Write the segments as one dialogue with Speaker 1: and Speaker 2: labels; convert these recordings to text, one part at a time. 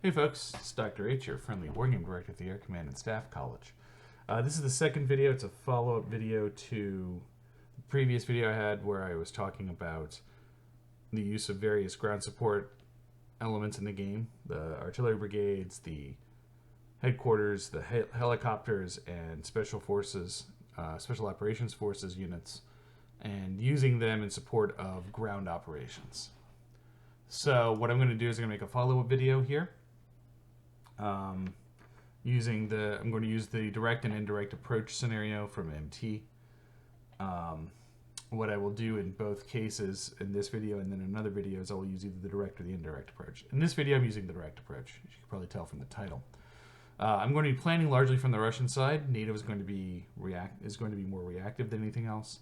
Speaker 1: Hey folks, it's Dr. H, your friendly wargame director at the Air Command and Staff College. This is the second video. It's a follow-up video to the previous video I had where I was talking about the use of various ground support elements in the game. The artillery brigades, the headquarters, the helicopters, and special forces, special operations forces units, and using them in support of ground operations. So what I'm going to do is I'm going to make a follow-up video here. I'm going to use the direct and indirect approach scenario from MT. What I will do in both cases, in this video and then in another video, is I will use either the direct or the indirect approach. In this video, I'm using the direct approach, as you can probably tell from the title. I'm going to be planning largely from the Russian side. NATO is going to be more reactive than anything else.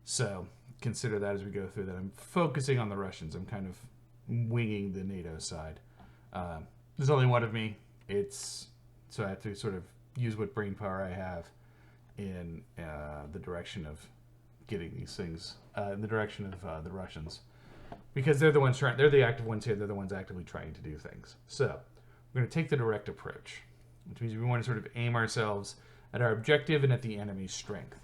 Speaker 1: So consider that as we go through that. I'm focusing on the Russians. I'm kind of winging the NATO side. There's only one of me. So I have to sort of use what brain power I have in the direction of getting these things in the direction of the Russians, because they're the ones trying. They're the active ones here. They're the ones actively trying to do things. So we're going to take the direct approach, which means we want to sort of aim ourselves at our objective and at the enemy's strength.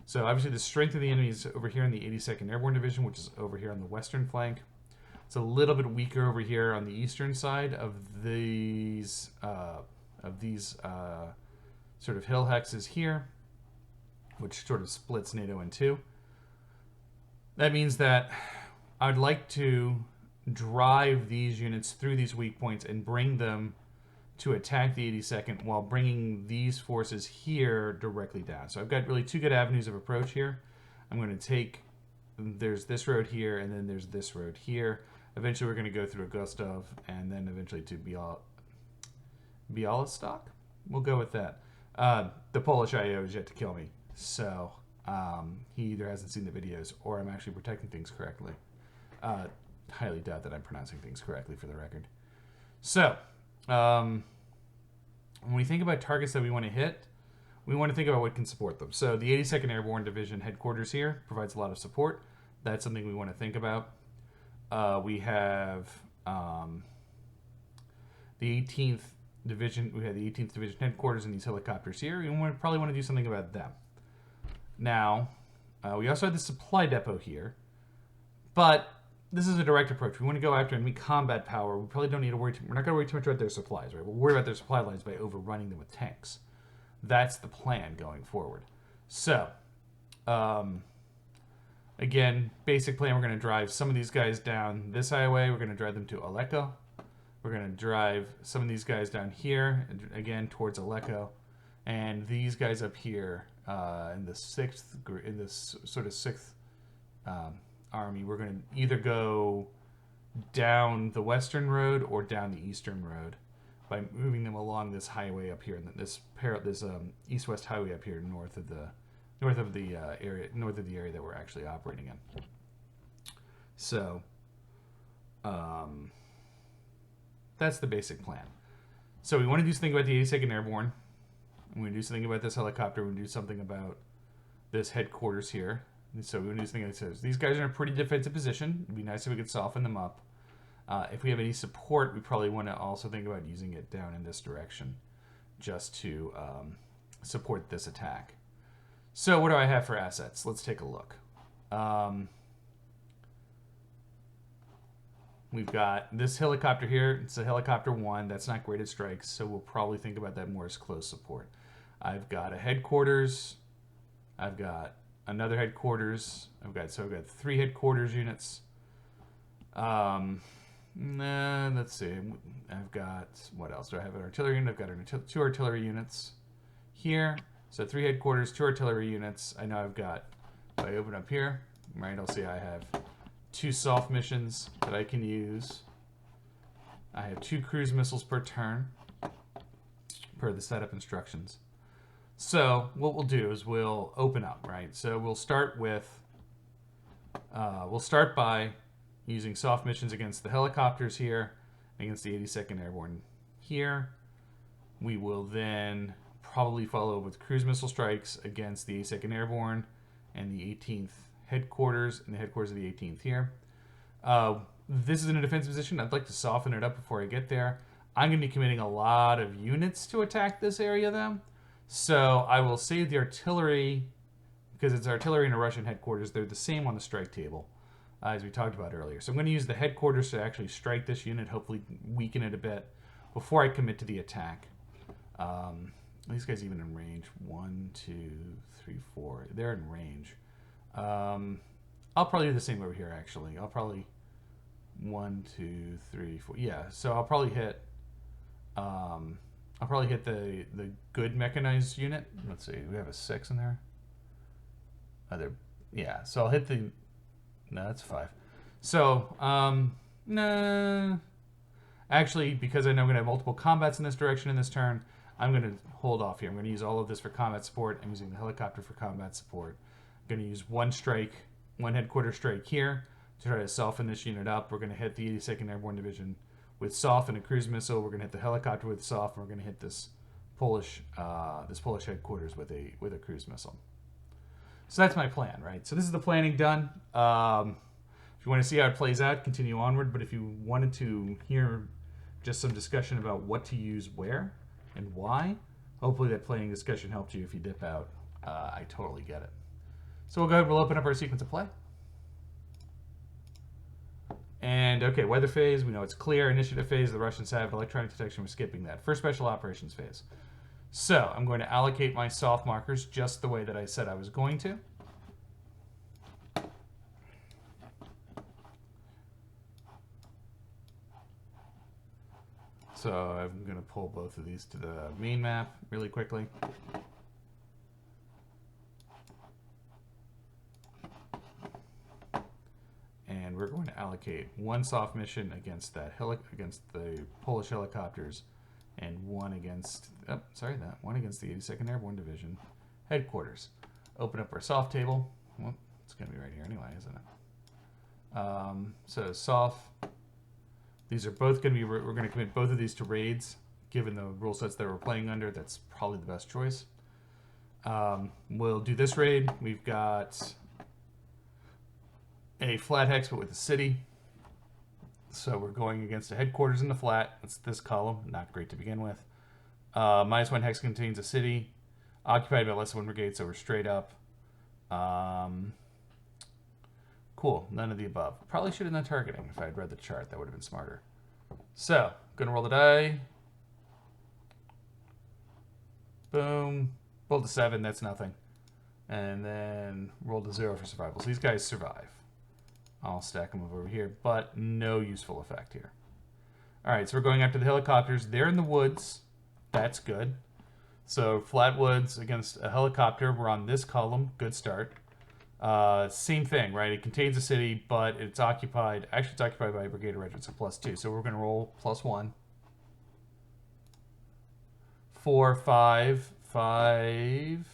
Speaker 1: So obviously the strength of the enemy is over here in the 82nd Airborne Division, which is over here on the western flank. It's a little bit weaker over here on the eastern side of these sort of hill hexes here, which sort of splits NATO in two. That means that I'd like to drive these units through these weak points and bring them to attack the 82nd while bringing these forces here directly down. So I've got really two good avenues of approach here. I'm going to take, there's this road here, and then there's this road here. Eventually we're going to go through Gostov, and then eventually to Bialystok. We'll go with that. The Polish IO is yet to kill me, so he either hasn't seen the videos or I'm actually protecting things correctly. Highly doubt that I'm pronouncing things correctly, for the record. So, when we think about targets that we want to hit, we want to think about what can support them. So the 82nd Airborne Division headquarters here provides a lot of support. That's something we want to think about. We have the 18th Division. We have the 18th Division headquarters and these helicopters here. We probably want to do something about them. Now, we also have the supply depot here, but this is a direct approach. We want to go after enemy combat power. We probably don't need to worry. We're not going to worry too much about their supplies, right? We'll worry about their supply lines by overrunning them with tanks. That's the plan going forward. So, again, basic plan, we're going to drive some of these guys down this highway. We're going to drive them to Aleppo. We're going to drive some of these guys down here, again, towards Aleppo. And these guys up here in this sort of sixth army, we're going to either go down the western road or down the eastern road by moving them along this highway up here, and this east-west highway up here north of the area that we're actually operating in. So, that's the basic plan. So we want to do something about the 82nd Airborne. We want to do something about this helicopter. We want to do something about this headquarters here. And so we want to do something that says these guys are in a pretty defensive position. It'd be nice if we could soften them up. If we have any support, we probably want to also think about using it down in this direction just to support this attack. So what do I have for assets? Let's take a look. We've got this helicopter here. It's a helicopter 1. That's not great at strikes, so we'll probably think about that more as close support. I've got a headquarters. I've got another headquarters. I've got 3 headquarters units. Let's see. I've got, what else do I have? An artillery unit. I've got 2 artillery units here. So 3 headquarters, 2 artillery units. I know I've got, if I open up here, right, I'll see I have 2 soft missions that I can use. I have 2 cruise missiles per turn, per the setup instructions. So what we'll do is we'll open up, right? So we'll start by using soft missions against the helicopters here, against the 82nd Airborne here. We will then probably follow with cruise missile strikes against the 82nd Airborne and the 18th headquarters, and the headquarters of the 18th here. This is in a defensive position. I'd like to soften it up before I get there. I'm going to be committing a lot of units to attack this area, though. So I will save the artillery, because it's artillery and a Russian headquarters. They're the same on the strike table, as we talked about earlier. So I'm going to use the headquarters to actually strike this unit, hopefully weaken it a bit, before I commit to the attack. These guys even in range. 1, 2, 3, 4. They're in range. I'll probably do the same over here, actually. I'll probably 1, 2, 3, 4. Yeah, so I'll probably hit the good mechanized unit. Let's see, we have a 6 in there. Yeah, so I'll hit the. No, that's 5. So nah. Actually, because I know I'm going to have multiple combats in this direction in this turn, I'm going to hold off here. I'm going to use all of this for combat support. I'm using the helicopter for combat support. I'm going to use one headquarter strike here to try to soften this unit up. We're going to hit the 82nd Airborne Division with SOF and a cruise missile. We're going to hit the helicopter with SOF, and we're going to hit this Polish headquarters with a cruise missile. So that's my plan, right? So this is the planning done. If you want to see how it plays out, continue onward. But if you wanted to hear just some discussion about what to use where and why, hopefully that planning discussion helped you. If you dip out, I totally get it. So we'll go ahead, we'll open up our sequence of play. And okay, weather phase, we know it's clear. Initiative phase, the Russians have. Electronic detection, we're skipping that. First special operations phase. So I'm going to allocate my soft markers just the way that I said I was going to. So I'm going to pull both of these to the main map really quickly. And we're going to allocate one soft mission against against the Polish helicopters, and one against one against the 82nd Airborne Division headquarters. Open up our soft table. Well, it's going to be right here anyway, isn't it? So soft. These are both going to be. We're going to commit both of these to raids, given the rule sets that we're playing under. That's probably the best choice. We'll do this raid. We've got a flat hex, but with a city. So we're going against a headquarters in the flat. That's this column. Not great to begin with. -1 hex contains a city occupied by less than 1 brigade, so we're straight up. Cool. None of the above. Probably should have done targeting if I had read the chart. That would have been smarter. So, gonna roll the die. Boom. Roll to 7. That's nothing. And then roll to 0 for survival. So these guys survive. I'll stack them over here, but no useful effect here. All right, so we're going after the helicopters. They're in the woods. That's good. So flat woods against a helicopter. We're on this column. Good start. Same thing, right? It contains a city, but it's occupied. Actually, it's occupied by a brigade or regiment, so +2. So we're going to roll +1. 4, 5, 5.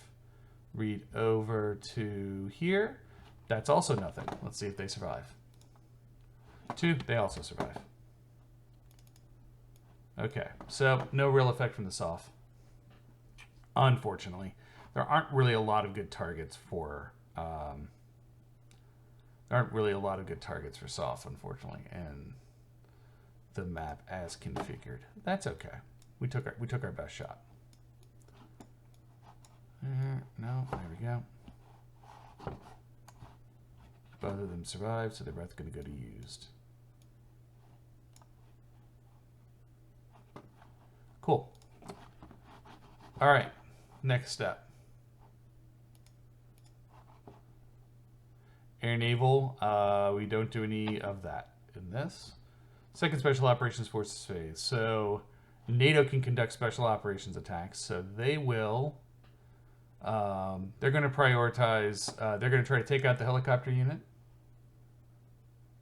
Speaker 1: Read over to here. That's also nothing. Let's see if they survive. 2, they also survive. Okay, so no real effect from the SOF. Unfortunately, there aren't really a lot of good targets for SOF, unfortunately, and the map as configured. That's okay. We took our best shot. No, there we go. Both of them survived, so they're both going to go to used. Cool. All right, next step. Air Naval, we don't do any of that in this. Second Special Operations Forces phase. So NATO can conduct special operations attacks. So they will, they're going to prioritize, they're going to try to take out the helicopter unit.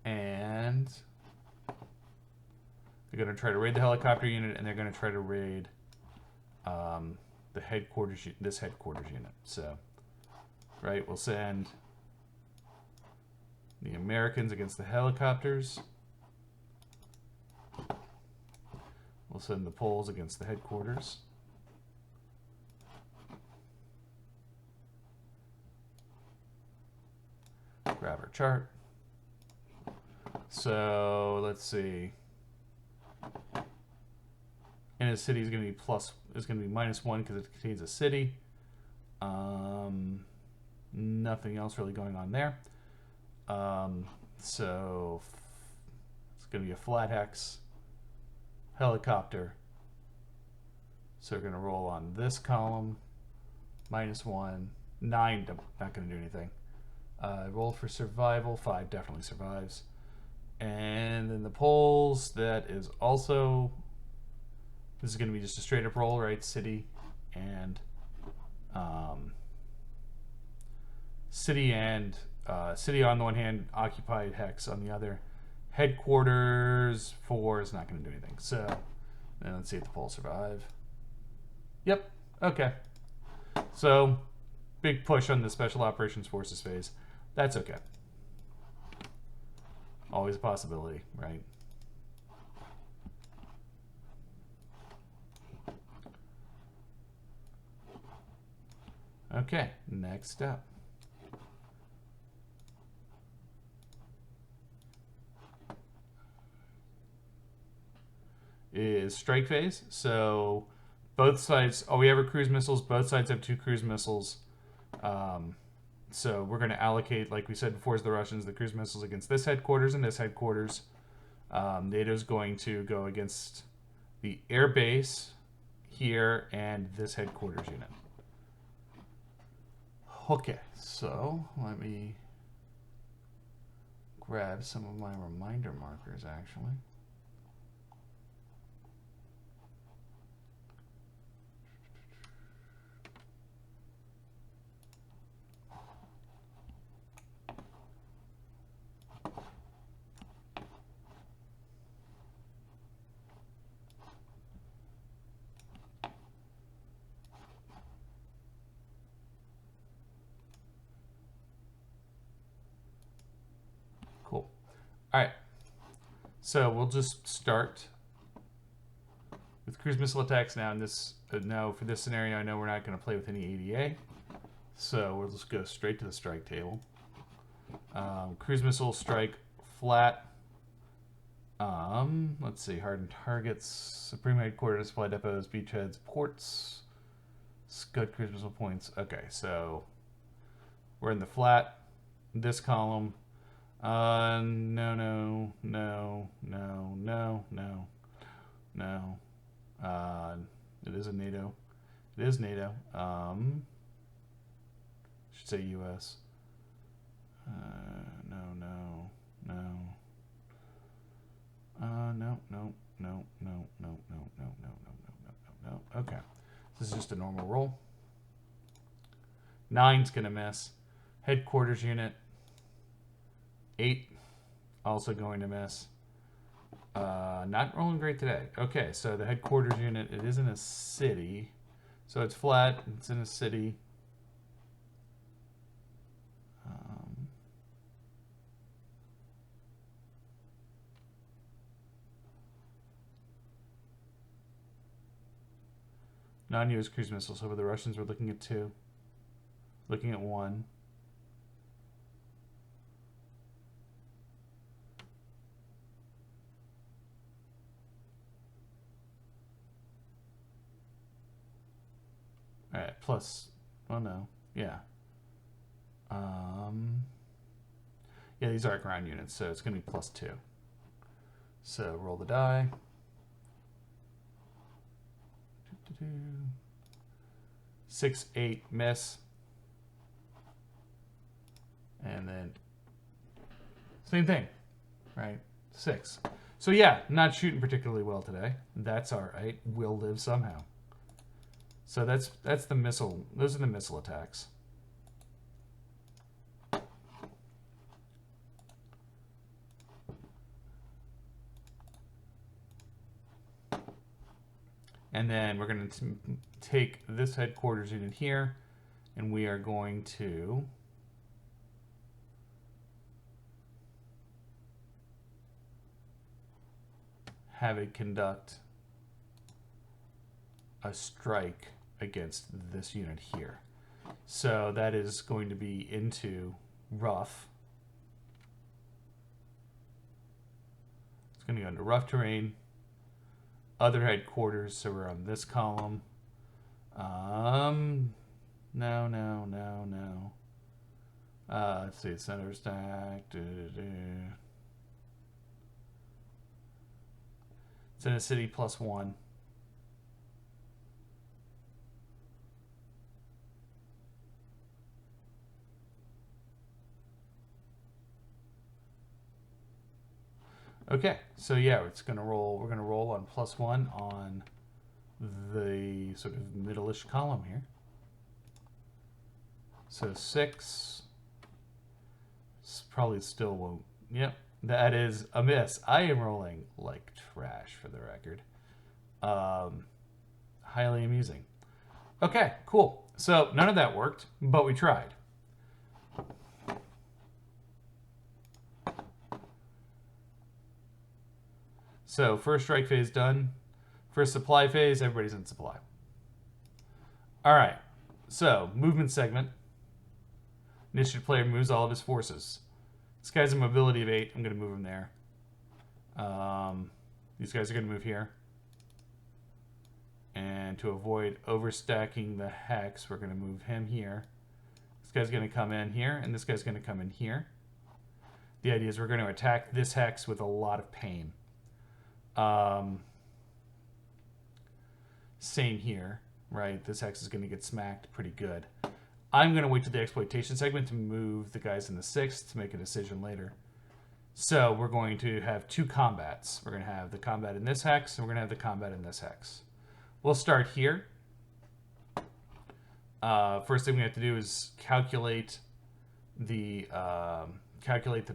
Speaker 1: And they're going to try to raid the helicopter unit, and they're going to try to raid the headquarters, this headquarters unit. So, right, we'll send the Americans against the helicopters. We'll send the Poles against the headquarters. Grab our chart. So let's see. And a city is going to be -1 because it contains a city. Nothing else really going on there. So it's going to be a flat hex helicopter. So we're going to roll on this column. -1. 9, not going to do anything. Roll for survival. 5 definitely survives. And then the poles, that is also, this is going to be just a straight up roll, right? City and city on the one hand, occupied hex on the other. Headquarters 4 is not going to do anything. So then let's see if the poles survive. Yep. Okay. So big push on the Special Operations Forces phase. That's okay. Always a possibility, right? Okay, next up is strike phase. So both sides, we have our cruise missiles. Both sides have 2 cruise missiles. So we're going to allocate, like we said before, as the Russians, the cruise missiles against this headquarters and this headquarters. NATO's going to go against the air base here and this headquarters unit. Okay, so let me grab some of my reminder markers, actually. Cool. All right. So we'll just start with cruise missile attacks now. In this, now for this scenario, I know we're not going to play with any ADA, so we'll just go straight to the strike table. Cruise missile strike flat. Let's see, hardened targets, supreme headquarters, supply depots, beachheads, ports, Scud cruise missile points. Okay, so we're in the flat. This column. No. It is a NATO. It is NATO. Should say U.S. No. Okay. This is just a normal roll. 9's gonna miss. Headquarters unit. 8 also going to miss. Not rolling great today. Okay, so the headquarters unit, it is in a city. So it's flat, it's in a city. Non-US cruise missiles. So the Russians were looking at 2. Looking at 1. All right, plus, oh no, yeah. Yeah, these are ground units, so it's going to be +2. So roll the die. 6, 8, miss. And then same thing, right? 6. So yeah, not shooting particularly well today. That's all right. We'll live somehow. So that's the missile. Those are the missile attacks. And then we're going to take this headquarters unit here, and we are going to have it conduct a strike against this unit here. So that is going to be into rough. It's going to go into rough terrain. other headquarters, so we're on this column. No. Let's see, center stack. It's in a city +1. Okay, so yeah, it's gonna roll. We're gonna roll on +1 on the sort of middle-ish column here. So 6 probably still won't. Yep, that is a miss. I am rolling like trash, for the record. Highly amusing. Okay, cool. So none of that worked, but we tried. So first strike phase done. First supply phase, everybody's in supply. All right, so movement segment. Initiative player moves all of his forces. This guy's a mobility of 8. I'm going to move him there. These guys are going to move here. And to avoid overstacking the hex, we're going to move him here. This guy's going to come in here, and this guy's going to come in here. The idea is we're going to attack this hex with a lot of pain. Same here, right? This hex is going to get smacked pretty good. I'm going to wait till the exploitation segment to move the guys in the 6th to make a decision later. So we're going to have 2 combats. We're going to have the combat in this hex, and we're going to have the combat in this hex. We'll start here. First thing we have to do is calculate the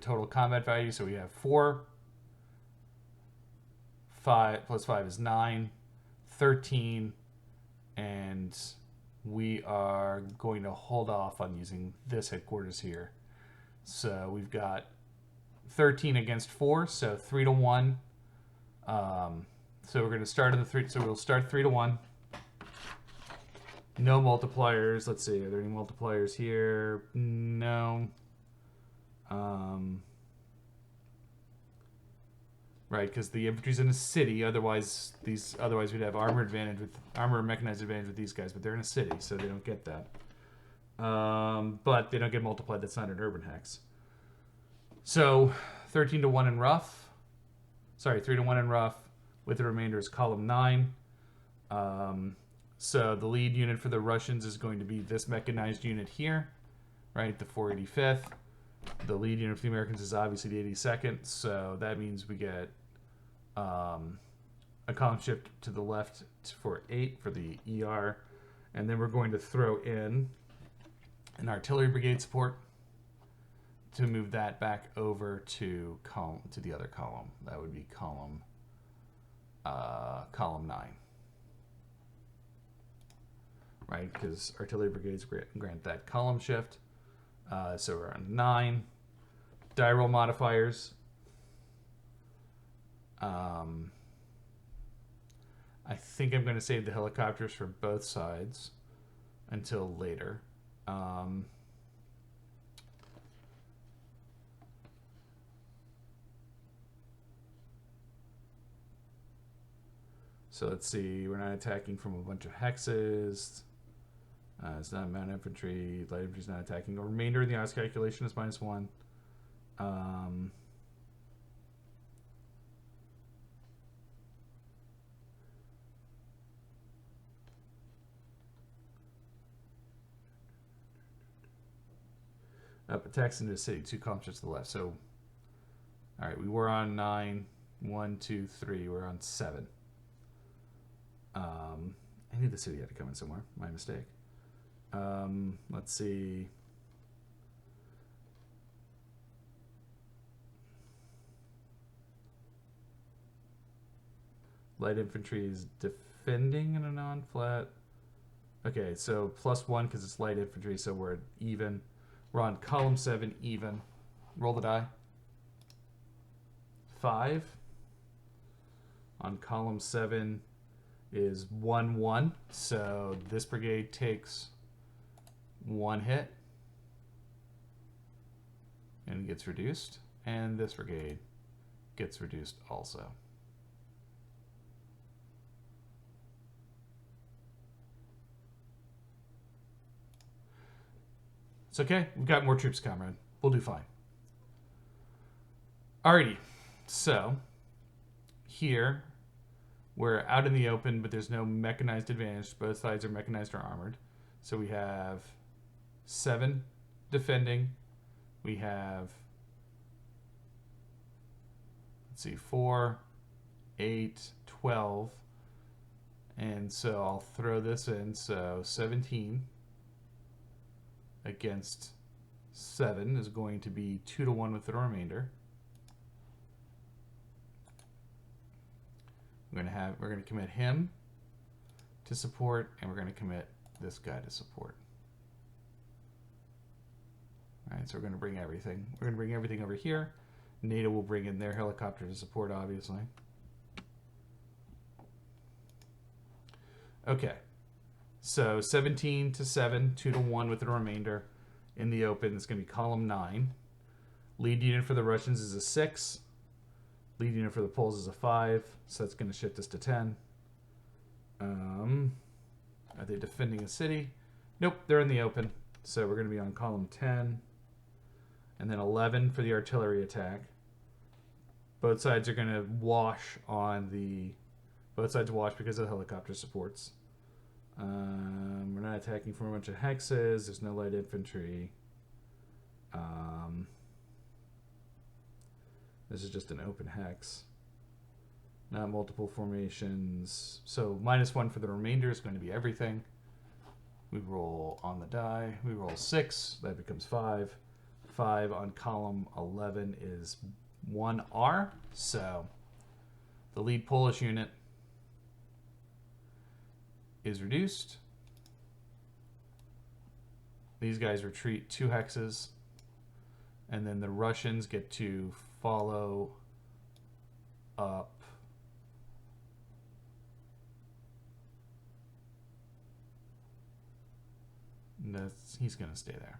Speaker 1: total combat value. So we have 4. 5 plus 5 is 9, 13, and we are going to hold off on using this headquarters here. So we've got 13 against 4, so 3 to 1. So we're going to start in the 3. So we'll start 3 to 1. No multipliers. Let's see. Are there any multipliers here? No. Right, because the infantry's in a city. Otherwise we'd have armor and mechanized advantage with these guys, but they're in a city, so they don't get that. But they don't get multiplied. That's not an urban hex. So 13 to 1 in rough. Sorry, 3 to 1 in rough. With the remainder is column 9. So the lead unit for the Russians is going to be this mechanized unit here, right? The 485th. The lead unit for the Americans is obviously the 82nd. So that means we get a column shift to the left for 8 for the ER. And then we're going to throw in an artillery brigade support to move that back over to the other column. That would be column 9. Right, because artillery brigades grant that column shift. So we're on 9. Die roll modifiers. I think I'm going to save the helicopters for both sides until later. So let's see, we're not attacking from a bunch of hexes. It's not mount infantry. Light infantry is not attacking. The remainder of the odds calculation is -1. Attacks into the city. 2 columns just to the left. So, all right, we were on 9. 1, 2, 3. We're on 7. I knew the city had to come in somewhere. My mistake. Let's see. Light infantry is defending in a non-flat. Okay, so +1 because it's light infantry, so we're even. We're on column 7, even. Roll the die. 5. On column 7 is 1, 1. So this brigade takes 1 hit and gets reduced. And this brigade gets reduced also. It's okay. We've got more troops, comrade. We'll do fine. Alrighty. So, here, we're out in the open, but there's no mechanized advantage. Both sides are mechanized or armored. So we have 7 defending. We have, let's see, 4, 8, 12. And so I'll throw this in. So 17 against 7 is going to be 2-1 with the remainder. We're going to commit him to support, and we're going to commit this guy to support. All right, so we're going to bring everything. We're going to bring everything over here. NATO will bring in their helicopter to support, obviously. Okay, so 17 to 7, 2-1 with the remainder in the open. It's going to be column 9. Lead unit for the Russians is a 6. Lead unit for the Poles is a 5, so that's going to shift us to 10. Are they defending a city? Nope, they're in the open. So we're going to be on column 10. And then 11 for the artillery attack. Both sides are going to wash on the... Both sides wash because of the helicopter supports. We're not attacking from a bunch of hexes. There's no light infantry. This is just an open hex. Not multiple formations. So -1 for the remainder is going to be everything. We roll on the die. We roll 6. That becomes 5. 5 on column 11 is 1R. So the lead Polish unit is reduced. These guys retreat 2 hexes. And then the Russians get to follow up he's going to stay there.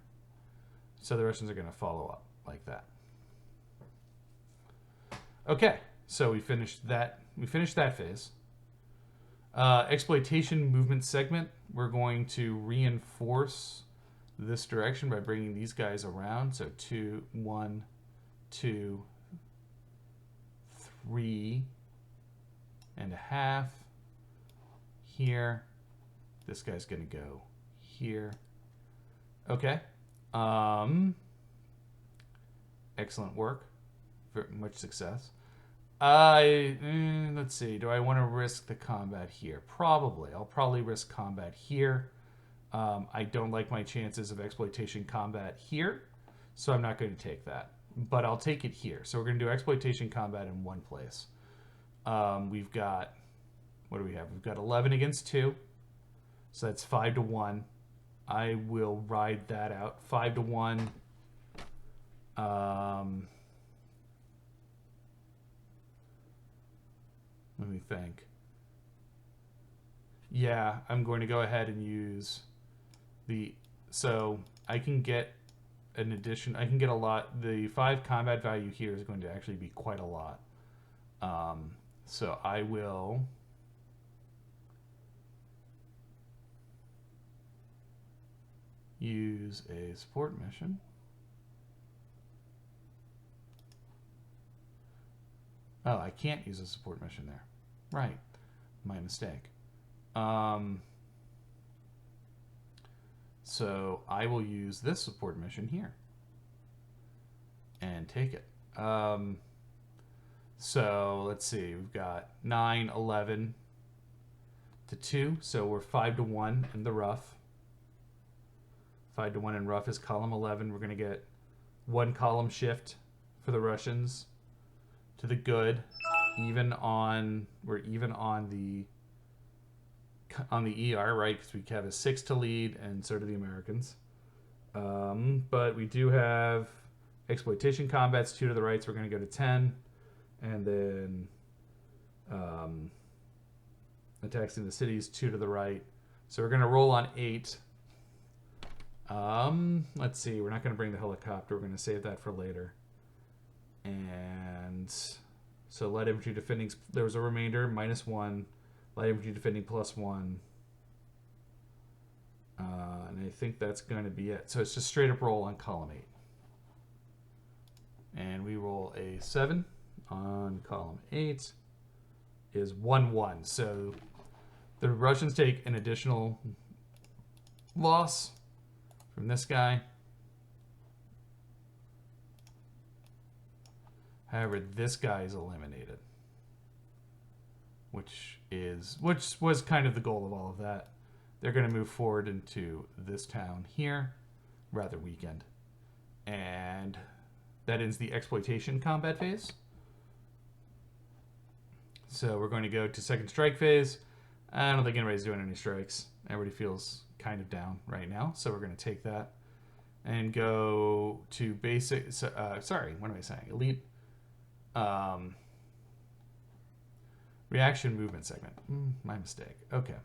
Speaker 1: So the Russians are going to follow up like that. Okay, so we finished that phase. Exploitation movement segment. We're going to reinforce this direction by bringing these guys around. So 2, 1, 2, 3.5 here. This guy's going to go here. Okay. Excellent work. Very much success. Let's see. Do I want to risk the combat here? Probably. I'll probably risk combat here. I don't like my chances of exploitation combat here, so I'm not going to take that. But I'll take it here. So we're going to do exploitation combat in one place. We've got, what do we have? We've got 11 against 2. So that's 5-1. I will ride that out. 5-1. Let me think. Yeah, I'm going to go ahead and use the... So I can get an addition... I can get a lot. The 5 combat value here is going to actually be quite a lot. So I will... use a support mission. Oh, I can't use a support mission there. Right. My mistake. So I will use this support mission here and take it. So let's see. We've got 9, 11 to 2. So we're 5-1 in the rough. 5-1 in rough is column 11. We're going to get 1 column shift for the Russians to the good. We're even on the ER, right? Because we have a 6 to lead, and so do the Americans. But we do have exploitation combats 2 to the right, so we're going to go to 10, and then attacks in the cities 2 to the right. So we're going to roll on 8. Let's see. We're not going to bring the helicopter. We're going to save that for later. And so light infantry defending, there was a remainder, -1. Light infantry defending +1. And I think that's going to be it. So it's just straight up roll on column 8. And we roll a 7 on column 8 is 1-1. So the Russians take an additional loss from this guy. However, this guy is eliminated, which was kind of the goal of all of that. They're going to move forward into this town here, rather weakened, and that ends the exploitation combat phase. So we're going to go to second strike phase. I don't think anybody's doing any strikes. Everybody feels kind of down right now, so we're going to take that and go to basic. Sorry, what am I saying? Elite. Reaction movement segment. My mistake. Okay.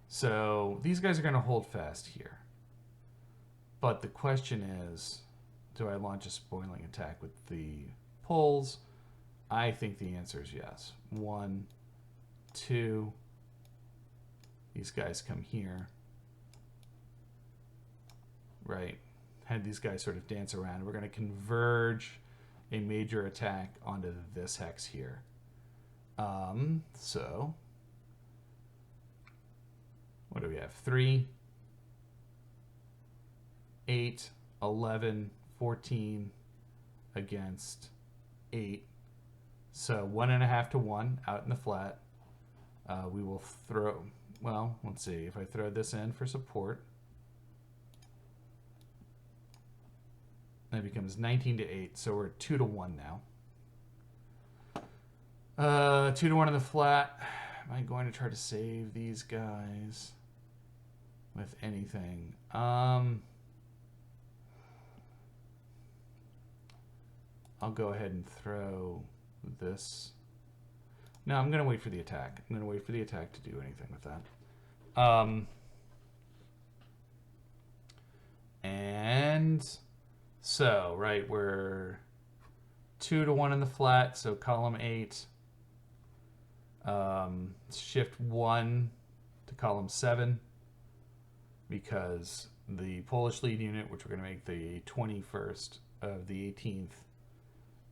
Speaker 1: So these guys are going to hold fast here. But the question is, do I launch a spoiling attack with the pulls? I think the answer is yes. 1, 2. These guys come here. Right. Had these guys sort of dance around. We're going to converge a major attack onto this hex here. So what do we have? 3, 8, 11, 14 against 8. So 1.5 to 1 out in the flat. We will throw, well, let's see. If I throw this in for support, that becomes 19 to 8. So we're 2 to 1 now. 2 to 1 in the flat. Am I going to try to save these guys with anything? I'll go ahead and throw this. No, I'm going to wait for the attack. I'm going to wait for the attack to do anything with that. And so, right, we're 2 to 1 in the flat, so column 8. Shift 1 to column 7 because the Polish lead unit, which we're going to make the 21st of the 18th,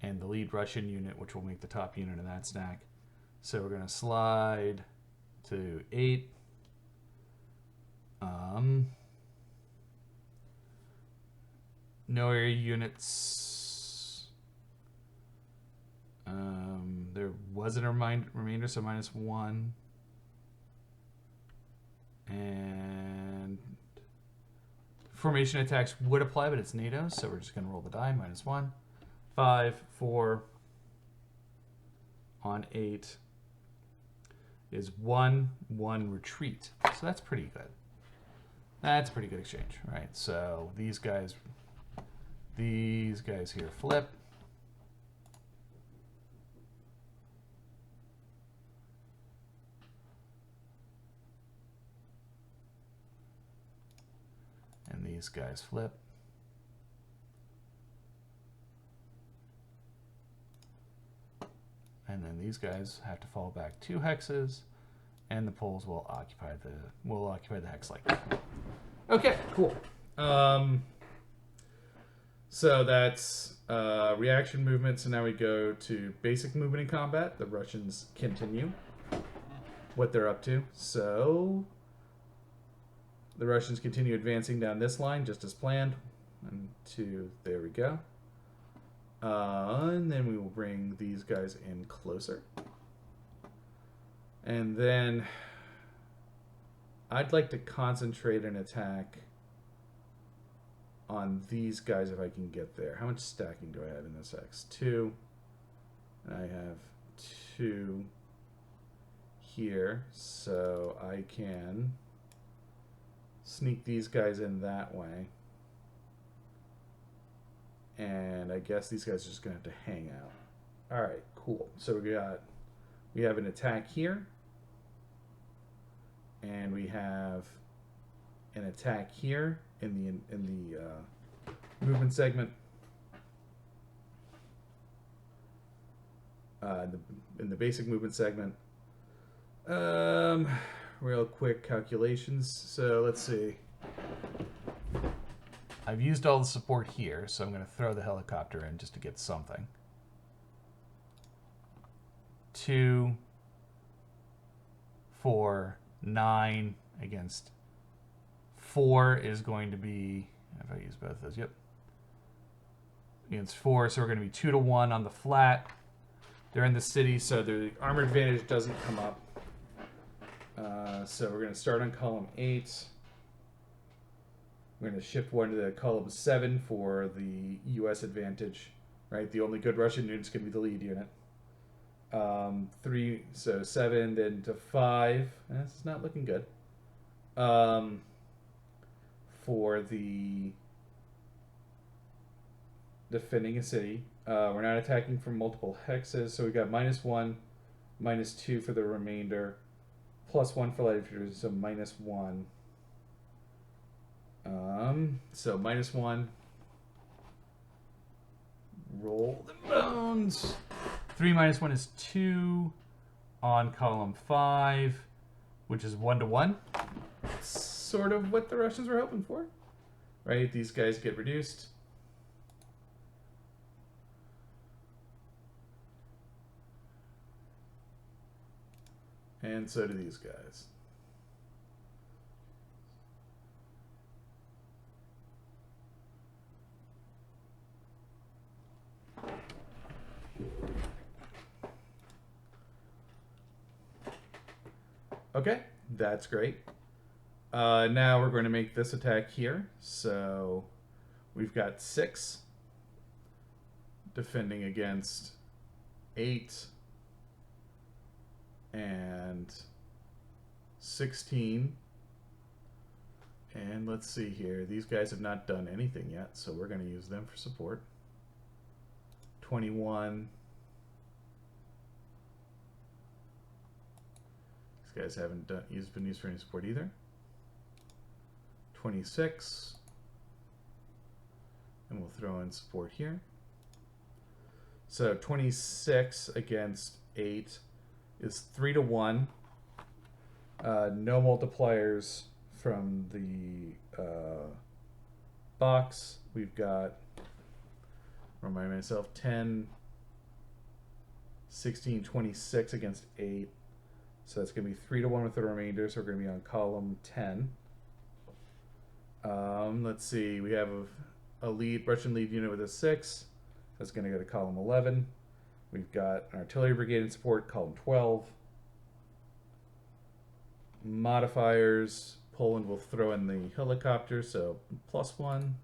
Speaker 1: and the lead Russian unit, which will make the top unit in that stack. So we're going to slide to 8. No area units. There wasn't a remainder, so -1. And formation attacks would apply, but it's NATO, so we're just going to roll the die. -1. 5, 4 on 8 is 1, 1 retreat. So that's pretty good. That's a pretty good exchange, right? So these guys here flip. And these guys flip. And then these guys have to fall back 2 hexes, and the poles will occupy the hex like that. Okay, cool. So that's reaction movement. So now we go to basic movement in combat. The Russians continue what they're up to. So the Russians continue advancing down this line just as planned. 1, 2, there we go. And then we will bring these guys in closer. And then I'd like to concentrate an attack on these guys if I can get there. How much stacking do I have in this X? 2. And I have 2 here. So I can sneak these guys in that way. And I guess these guys are just going to have to hang out. All right, cool. So we have an attack here. And we have an attack here in the movement segment. In the basic movement segment. Real quick calculations. So let's see. I've used all the support here, so I'm going to throw the helicopter in just to get something. 2, 4, 9 against 4 is going to be, if I use both of those, yep. Against 4, so we're going to be 2 to 1 on the flat. They're in the city, so the armor advantage doesn't come up. So we're going to start on column 8. We're going to shift 1 to the column 7 for the U.S. advantage, right? The only good Russian unit's going to be the lead unit. 3, so 7, then to 5. This is not looking good. For the defending a city. We're not attacking from multiple hexes, so we got -1, -2 for the remainder, +1 for light infantry, so -1. So -1. Roll the bones. 3 minus 1 is 2 on column 5, which is 1 to 1. Sort of what the Russians were hoping for, right? These guys get reduced. And so do these guys. Okay, that's great. Now we're going to make this attack here. So we've got 6 defending against 8 and 16. And let's see here. These guys have not done anything yet, so we're going to use them for support. 21. These guys haven't been used for any support either. 26. And we'll throw in support here. So 26 against 8 is 3 to 1. No multipliers from the box. We've got, remind myself, 10, 16, 26 against 8. So that's going to be 3 to 1 with the remainder. So we're going to be on column 10. Let's see. We have a lead Russian lead unit with a 6. That's going to go to column 11. We've got an artillery brigade in support, column 12. Modifiers. Poland will throw in the helicopter, so +1.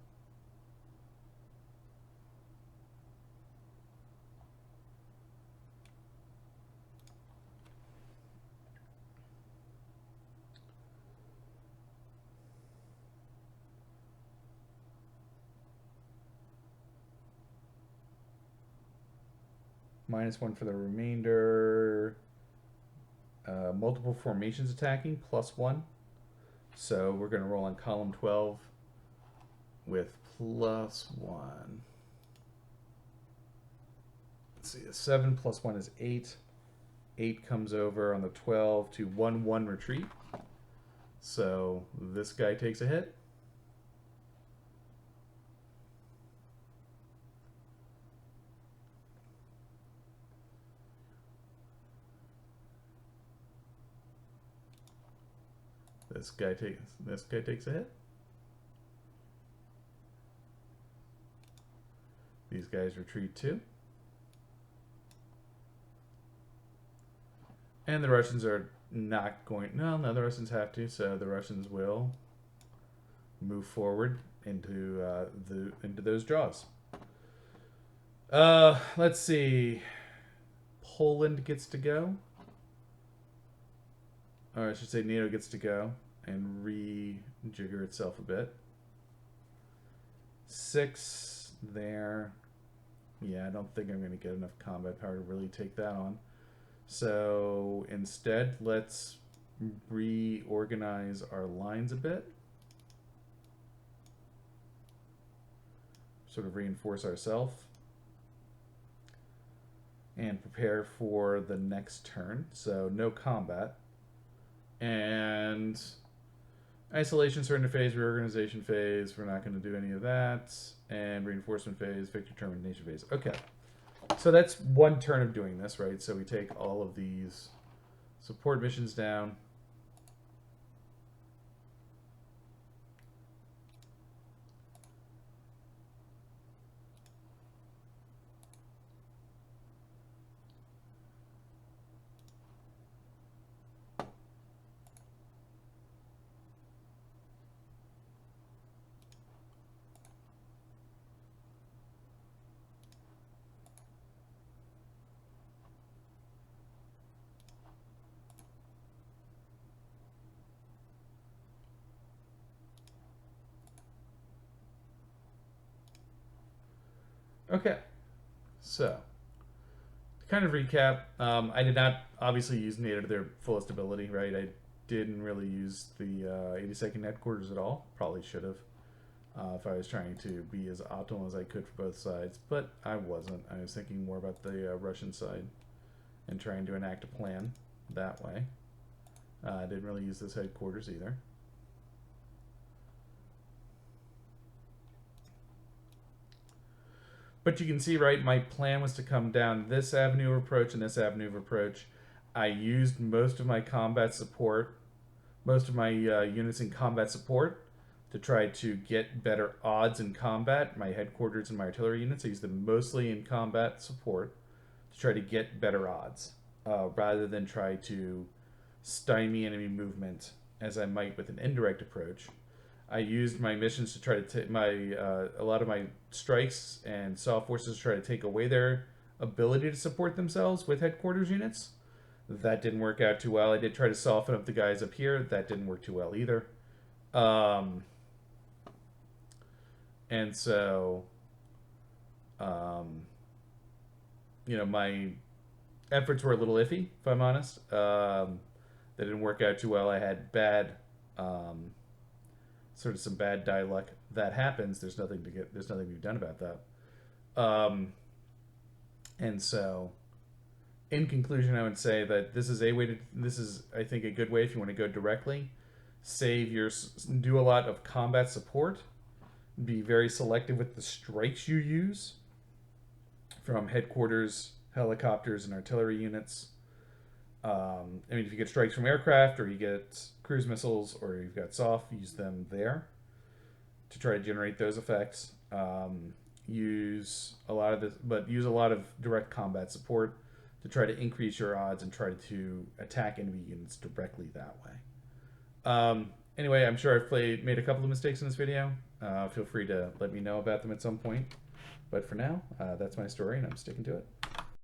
Speaker 1: -1 for the remainder. Multiple formations attacking, +1. So we're going to roll on column 12 with +1. Let's see, a 7 + 1 is 8. 8 comes over on the 12 to 1-1 retreat. So this guy takes a hit. This guy takes a hit. These guys retreat too. And the Russians are not going, no, the Russians have to, so the Russians will move forward into those draws. Let's see. Poland gets to go. Or I should say NATO gets to go and rejigger itself a bit. 6 there. Yeah, I don't think I'm going to get enough combat power to really take that on. So instead, let's reorganize our lines a bit. Sort of reinforce ourselves. And prepare for the next turn. So no combat. And Isolation, surrender phase, reorganization phase. We're not going to do any of that. And reinforcement phase, victory termination phase. Okay. So that's one turn of doing this, right? So we take all of these support missions down. Okay, so to kind of recap, I did not obviously use NATO to their fullest ability, right? I didn't really use the 82nd headquarters at all. Probably should have if I was trying to be as optimal as I could for both sides, but I wasn't. I was thinking more about the Russian side and trying to enact a plan that way. I didn't really use this headquarters either. But you can see, right, my plan was to come down this avenue of approach and this avenue of approach. I used most of my combat support, most of my units in combat support to try to get better odds in combat. My headquarters and my artillery units, I used them mostly in combat support to try to get better odds, rather than try to stymie enemy movement as I might with an indirect approach. I used my missions to try to take my a lot of my strikes and saw forces to try to take away their ability to support themselves with headquarters units. That didn't work out too well. I did try to soften up the guys up here. That didn't work too well either. And so, you know, my efforts were a little iffy, if I'm honest. They didn't work out too well. I had bad, sort of some bad die luck. That happens. There's nothing to be done about that. And so, in conclusion, I would say that this is I think a good way if you want to go directly. Do a lot of combat support. Be very selective with the strikes you use from headquarters, helicopters, and artillery units. I mean, if you get strikes from aircraft or you get cruise missiles or you've got SOF, use them there to try to generate those effects. Use a lot of direct combat support to try to increase your odds and try to attack enemy units directly that way. Anyway, I'm sure I've made a couple of mistakes in this video. Feel free to let me know about them at some point. But for now, that's my story, and I'm sticking to it.